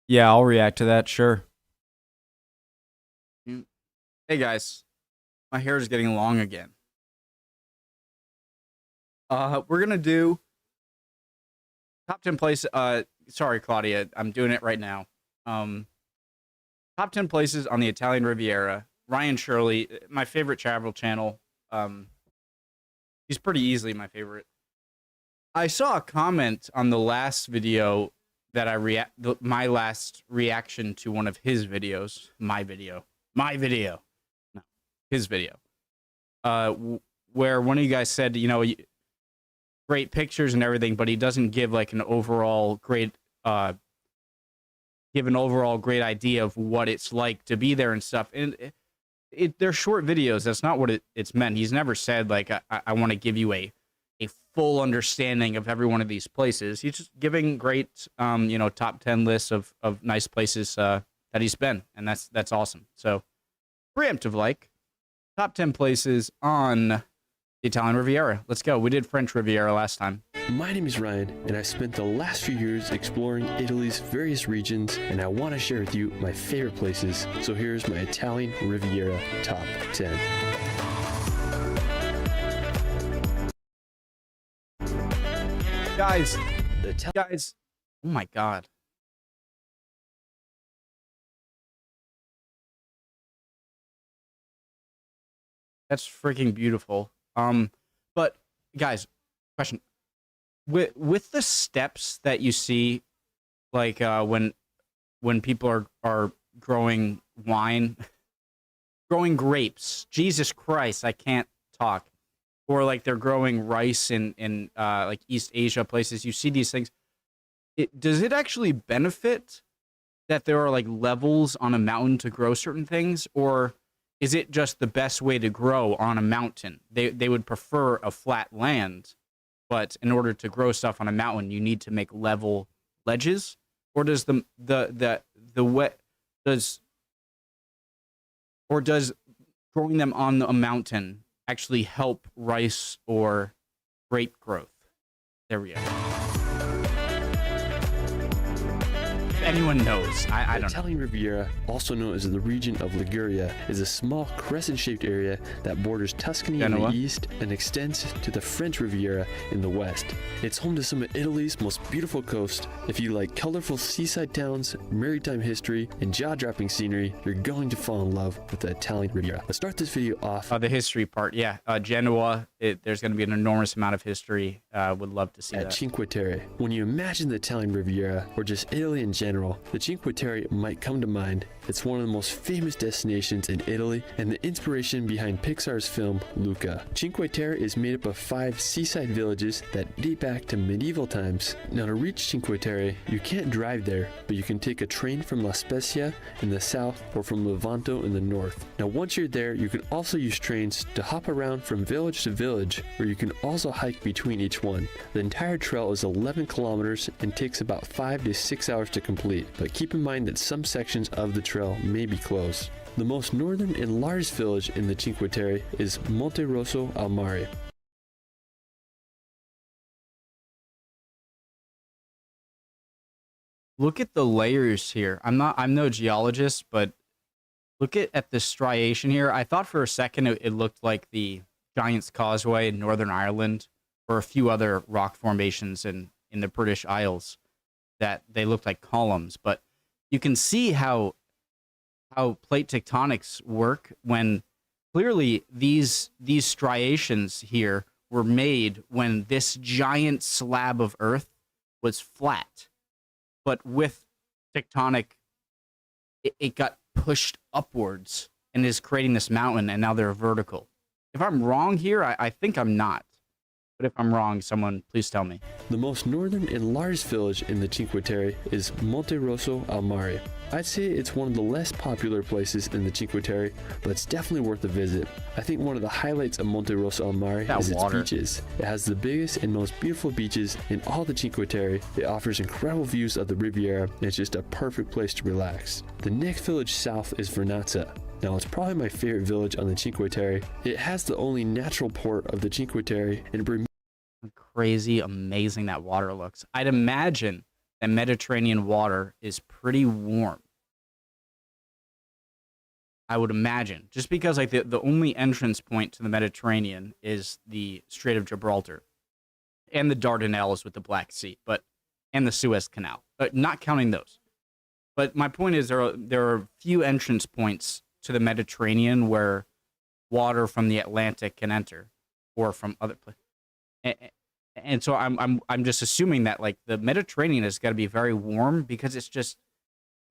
Yeah, I'll react to that, sure. Hey guys, my hair is getting long again. We're gonna do top 10 places. Sorry, Claudia, I'm doing it right now. Um, top 10 places on the Italian Riviera. Ryan Shirley, my favorite travel channel. He's pretty easily my favorite. I saw a comment on the last video that my last reaction to one of his videos. My video, no, his video. Where one of you guys said, great pictures and everything, but he doesn't give like an overall great idea of what it's like to be there and stuff. And they're short videos. That's not what it's meant. He's never said like I want to give you a full understanding of every one of these places. He's just giving great top 10 lists of nice places that he's been, and that's awesome. So preemptive like top 10 places on the Italian Riviera. Let's go. We did French Riviera last time. My name is Ryan, and I've spent the last few years exploring Italy's various regions, and I want to share with you my favorite places. So here's my Italian Riviera top 10. Guys, oh my God. That's freaking beautiful. But guys, question. With the steps that you see, like when people are growing wine, growing grapes. Jesus Christ, I can't talk. Or like they're growing rice in like East Asia places. You see these things. Does it actually benefit that there are like levels on a mountain to grow certain things, or is it just the best way to grow on a mountain? They would prefer a flat land, but in order to grow stuff on a mountain, you need to make level ledges. Or does does growing them on a mountain actually help rice or grape growth? There we go. If anyone knows, I don't know. The Italian Riviera, also known as the region of Liguria, is a small crescent-shaped area that borders Tuscany in the east and extends to the French Riviera in the west. It's home to some of Italy's most beautiful coast. If you like colorful seaside towns, maritime history, and jaw-dropping scenery, you're going to fall in love with the Italian Riviera. Let's start this video off. The history part, yeah. Genoa, there's going to be an enormous amount of history. Would love to see that. At Cinque Terre. When you imagine the Italian Riviera, or just Italy in general, the Cinque Terre might come to mind. It's one of the most famous destinations in Italy and the inspiration behind Pixar's film Luca. Cinque Terre is made up of 5 seaside villages that date back to medieval times. Now to reach Cinque Terre, you can't drive there, but you can take a train from La Spezia in the south or from Levanto in the north. Now once you're there, you can also use trains to hop around from village to village, or you can also hike between each one. The entire trail is 11 kilometers and takes about 5 to 6 hours to complete, but keep in mind that some sections of the trail may be closed. The most northern and largest village in the Cinque Terre is Monte Rosso al Mare. Look at the layers here. I'm no geologist, but look at the striation here. I thought for a second it looked like the Giant's Causeway in Northern Ireland, or a few other rock formations in the British Isles, that they looked like columns. But you can see how plate tectonics work when clearly these striations here were made when this giant slab of earth was flat. But with tectonic, it got pushed upwards and is creating this mountain, and now they're vertical. If I'm wrong here, I think I'm not. But if I'm wrong, someone please tell me. The most northern and largest village in the Cinque Terre is Monte Rosso al Mare. I'd say it's one of the less popular places in the Cinque Terre, but it's definitely worth a visit. I think one of the highlights of Monte Rosso al Mare is its beaches. It has the biggest and most beautiful beaches in all the Cinque Terre. It offers incredible views of the Riviera, and it's just a perfect place to relax. The next village south is Vernazza. Now, it's probably my favorite village on the Cinque Terre. It has the only natural port of the Cinque Terre, and crazy amazing that water looks. I'd imagine that Mediterranean water is pretty warm. I would imagine, just because like the only entrance point to the Mediterranean is the Strait of Gibraltar and the Dardanelles with the Black Sea, and the Suez Canal, but not counting those. But my point is there are few entrance points to the Mediterranean where water from the Atlantic can enter, or from other places. And so I'm just assuming that like the Mediterranean has got to be very warm because it's just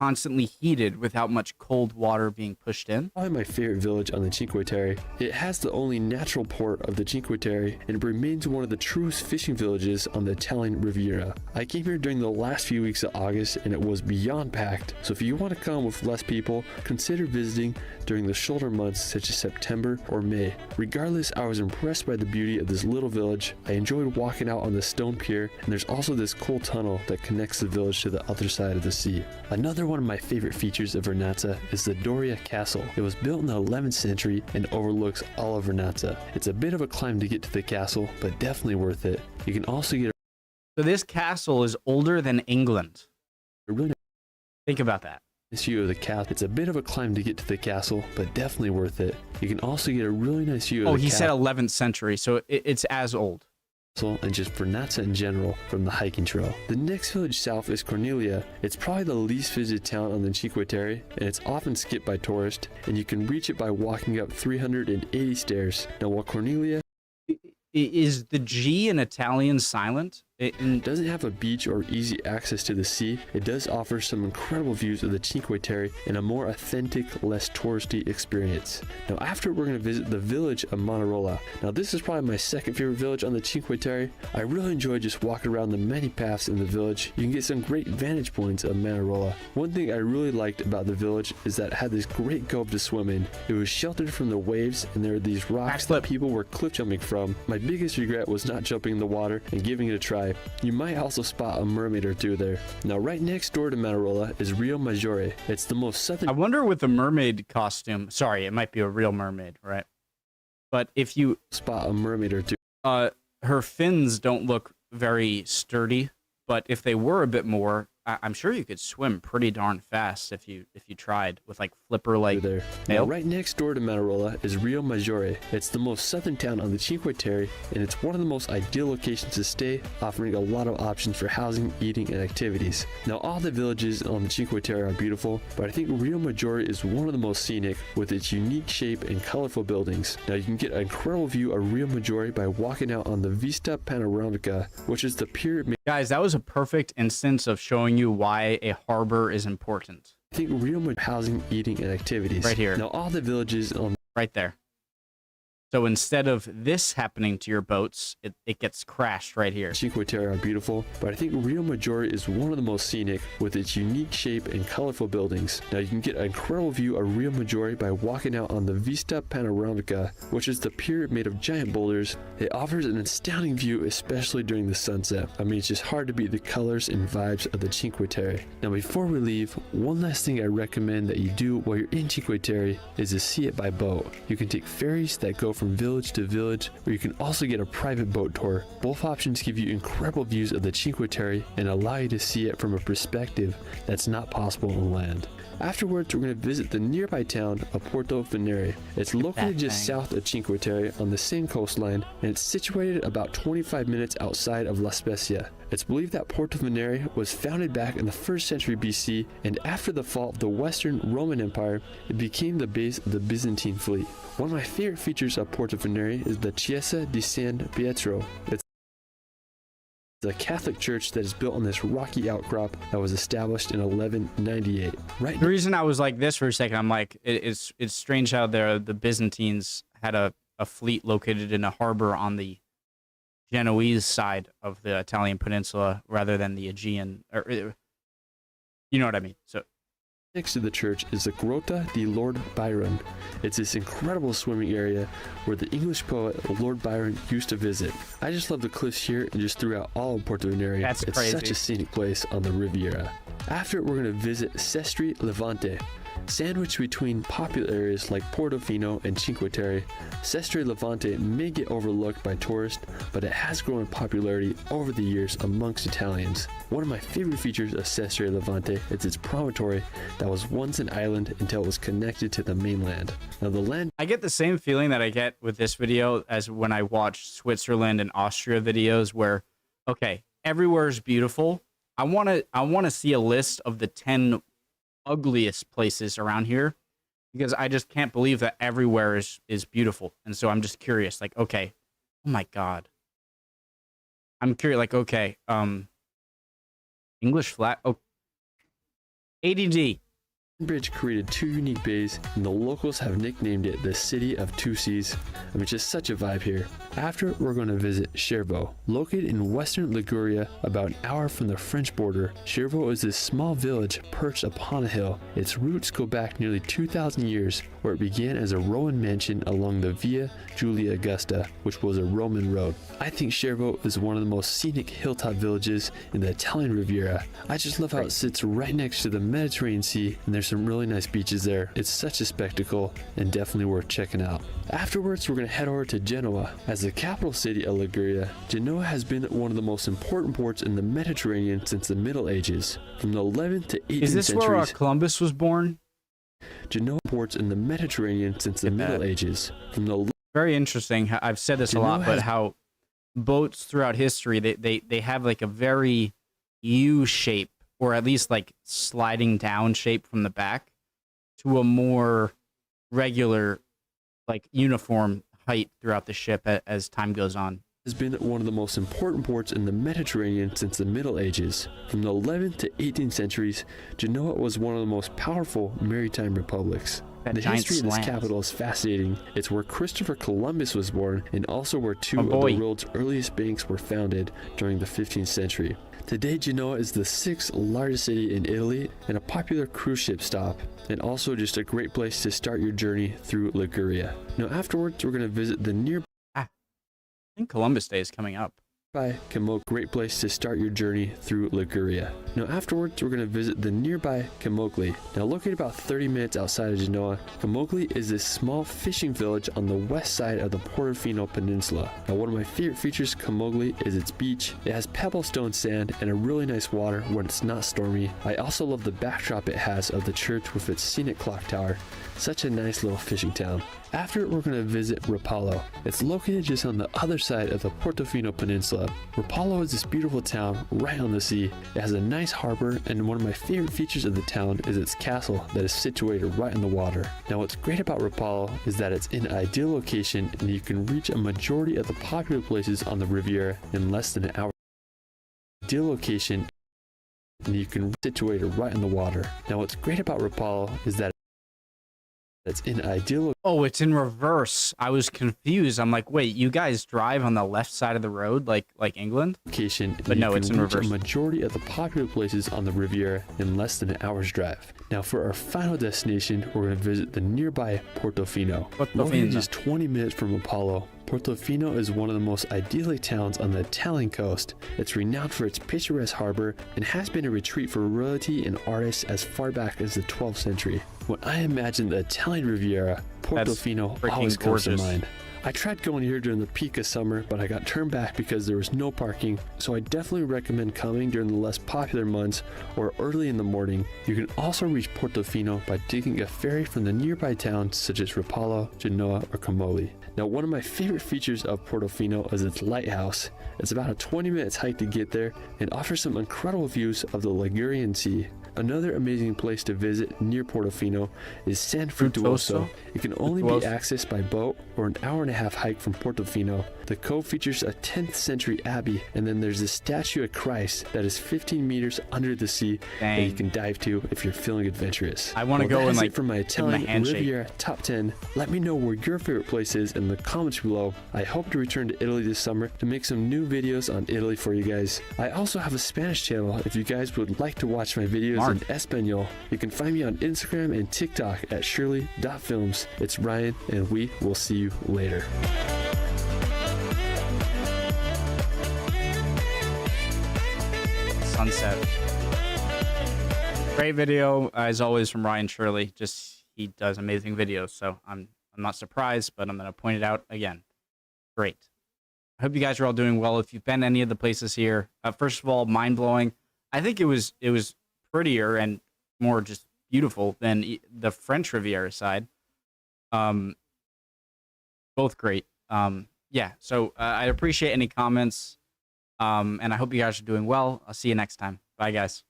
constantly heated without much cold water being pushed in. Probably my favorite village on the Cinque Terre. It has the only natural port of the Cinque Terre and remains one of the truest fishing villages on the Italian Riviera. I came here during the last few weeks of August and it was beyond packed, so if you want to come with less people, consider visiting during the shoulder months such as September or May. Regardless, I was impressed by the beauty of this little village. I enjoyed walking out on the stone pier, and there's also this cool tunnel that connects the village to the other side of the sea. Another one of my favorite features of Vernazza is the Doria Castle. It was built in the 11th century and overlooks all of Vernazza. It's a bit of a climb to get to the castle, but definitely worth it. You can also get So this castle is older than England. a really Think about that. nice view of the castle. It's a bit of a climb to get to the castle, but definitely worth it. You can also get a really nice view of the He said castle 11th century, so it's as old. and just Vernazza in general from the hiking trail. The next village south is Cornelia. It's probably the least visited town on the Cinque Terre, and it's often skipped by tourists, and you can reach it by walking up 380 stairs. Now while Cornelia Is the G in Italian silent? doesn't have a beach or easy access to the sea, it does offer some incredible views of the Cinque Terre and a more authentic, less touristy experience. Now after, we're going to visit the village of Manarola. Now this is probably my second favorite village on the Cinque Terre. I really enjoy just walking around the many paths in the village. You can get some great vantage points of Manarola. One thing I really liked about the village is that it had this great cove to swim in. It was sheltered from the waves, and there are these rocks that people were cliff jumping from. My biggest regret was not jumping in the water and giving it a try. You might also spot a mermaid or two there. Now right next door to Manarola is Rio Maggiore. It's the most southern. I wonder with the mermaid costume. Sorry, it might be a real mermaid, right? But if you spot a mermaid or two. her fins don't look very sturdy, but if they were a bit more, I'm sure you could swim pretty darn fast if you tried with like flipper like there. Now, right next door to Manarola is Rio Maggiore. It's the most southern town on the Cinque Terre, and it's one of the most ideal locations to stay, offering a lot of options for housing, eating, and activities. Now all the villages on the Cinque Terre are beautiful, but I think Rio Maggiore is one of the most scenic with its unique shape and colorful buildings. Now you can get an incredible view of Rio Maggiore by walking out on the Vista Panoramica, which is the pier. Guys, that was a perfect instance of showing you why a harbor is important. I think Rio Maggiore housing, eating, and activities. Right here. Now all the villages on right there. So instead of this happening to your boats, it gets crashed right here. Cinque Terre are beautiful, but I think Rio Maggiore is one of the most scenic with its unique shape and colorful buildings. Now you can get an incredible view of Rio Maggiore by walking out on the Vista Panoramica, which is the pier made of giant boulders. It offers an astounding view, especially during the sunset. I mean, it's just hard to beat the colors and vibes of the Cinque Terre. Now before we leave, one last thing I recommend that you do while you're in Cinque Terre is to see it by boat. You can take ferries that go from village to village, or you can also get a private boat tour. Both options give you incredible views of the Cinque Terre and allow you to see it from a perspective that's not possible on land. Afterwards, we're going to visit the nearby town of Porto Venere. It's located just south of Cinque Terre on the same coastline, and it's situated about 25 minutes outside of La Spezia. It's believed that Porto Venere was founded back in the 1st century BC, and after the fall of the Western Roman Empire, it became the base of the Byzantine fleet. One of my favorite features of Porto Venere is the Chiesa di San Pietro. It's a Catholic church that is built on this rocky outcrop that was established in 1198. Right. The reason I was like this for a second, I'm like, it's strange how the Byzantines had a fleet located in a harbor on the Genoese side of the Italian peninsula rather than the Aegean, or you know what I mean. So next to the church is the Grotta di Lord Byron. It's this incredible swimming area where the English poet Lord Byron used to visit. I just love the cliffs here and just throughout all of Porto Venere. That's it's crazy. Such a scenic place on the Riviera. After, we're going to visit Sestri Levante. Sandwiched between popular areas like Portofino and Cinque Terre, Sestri Levante may get overlooked by tourists, but it has grown in popularity over the years amongst Italians. One of my favorite features of Sestri Levante is its promontory that was once an island until it was connected to the mainland. Now the land... I get the same feeling that I get with this video as when I watch Switzerland and Austria videos where, okay, everywhere is beautiful. I want to see a list of the 10 ugliest places around here because I just can't believe that everywhere is beautiful. And so I'm just curious, like, okay, oh my God. I'm curious, like, okay, English flat, oh, ADD. Bridge created 2 unique bays, and the locals have nicknamed it the City of Two Seas. I mean, just such a vibe here. After, we're going to visit Chervaux. Located in western Liguria, about an hour from the French border, Chervaux is this small village perched upon a hill. Its roots go back nearly 2,000 years, where it began as a Roman mansion along the Via Julia Augusta, which was a Roman road. I think Chervaux is one of the most scenic hilltop villages in the Italian Riviera. I just love how it sits right next to the Mediterranean Sea, and there's some really nice beaches there. It's such a spectacle and definitely worth checking out. Afterwards, we're going to head over to Genoa. As the capital city of Liguria, Genoa has been one of the most important ports in the Mediterranean since the Middle Ages. From the 11th to 18th Is this centuries, where Columbus was born? Genoa ports in the Mediterranean since the Middle Ages. From the Very interesting. I've said this a lot, but how boats throughout history, they have like a very U shape, or at least like sliding down shape from the back to a more regular, like uniform height throughout the ship as time goes on. Has been one of the most important ports in the Mediterranean since the Middle Ages. From the 11th to 18th centuries, Genoa was one of the most powerful maritime republics. The history of this capital is fascinating. It's where Christopher Columbus was born, and also where 2 of the world's earliest banks were founded during the 15th century. Today, Genoa is the 6th largest city in Italy and a popular cruise ship stop, and also just a great place to start your journey through Liguria. Now afterwards, we're going to visit the nearby I think Columbus Day is coming up. Camogli, great place to start your journey through Liguria. Now afterwards, we're going to visit the nearby Camogli. Now located about 30 minutes outside of Genoa, Camogli is this small fishing village on the west side of the Portofino Peninsula. Now one of my favorite features of Camogli is its beach. It has pebblestone sand and a really nice water when it's not stormy. I also love the backdrop it has of the church with its scenic clock tower. Such a nice little fishing town. After, we're going to visit Rapallo. It's located just on the other side of the Portofino Peninsula. Rapallo is this beautiful town right on the sea. It has a nice harbor, and one of my favorite features of the town is its castle that is situated right on the water. Now what's great about Rapallo is that it's in an ideal location and you can reach a majority of the popular places on the Riviera in less than an hour. Ideal location and you can situated right on the water. Now what's great about Rapallo is that it's in ideal. Oh, it's in reverse. I was confused. I'm like, wait, you guys drive on the left side of the road, like England? Location, but no, it's in reverse. A majority of the popular places on the Riviera in less than an hour's drive. Now, for our final destination, we're going to visit the nearby Portofino. Located just 20 minutes from Rapallo, Portofino is one of the most idyllic towns on the Italian coast. It's renowned for its picturesque harbor and has been a retreat for royalty and artists as far back as the 12th century. When I imagine the Italian Riviera, Portofino always comes to mind. I tried going here during the peak of summer, but I got turned back because there was no parking, so I definitely recommend coming during the less popular months or early in the morning. You can also reach Portofino by taking a ferry from the nearby towns such as Rapallo, Genoa, or Camogli. Now, one of my favorite features of Portofino is its lighthouse. It's about a 20 minutes hike to get there and offers some incredible views of the Ligurian Sea. Another amazing place to visit near Portofino is San Frutuoso. It can only be accessed by boat or an hour-and-a-half hike from Portofino. The cove features a 10th century abbey, and then there's a statue of Christ that is 15 meters under the sea that you can dive to if you're feeling adventurous. I want to go and like for my Italian Riviera top 10. Let me know where your favorite place is in the comments below. I hope to return to Italy this summer to make some new videos on Italy for you guys. I also have a Spanish channel if you guys would like to watch my videos in Espanol. You can find me on Instagram and TikTok at shirley.films. It's Ryan, and we will see you later. Sunset. Great video as always from Ryan Shirley. Just he does amazing videos, so I'm not surprised, but I'm gonna point it out again. Great. I hope you guys are all doing well. If you've been any of the places here, first of all, mind blowing. I think it was prettier and more just beautiful than the French Riviera side. Both great. Yeah. So I appreciate any comments. And I hope you guys are doing well. I'll see you next time. Bye, guys.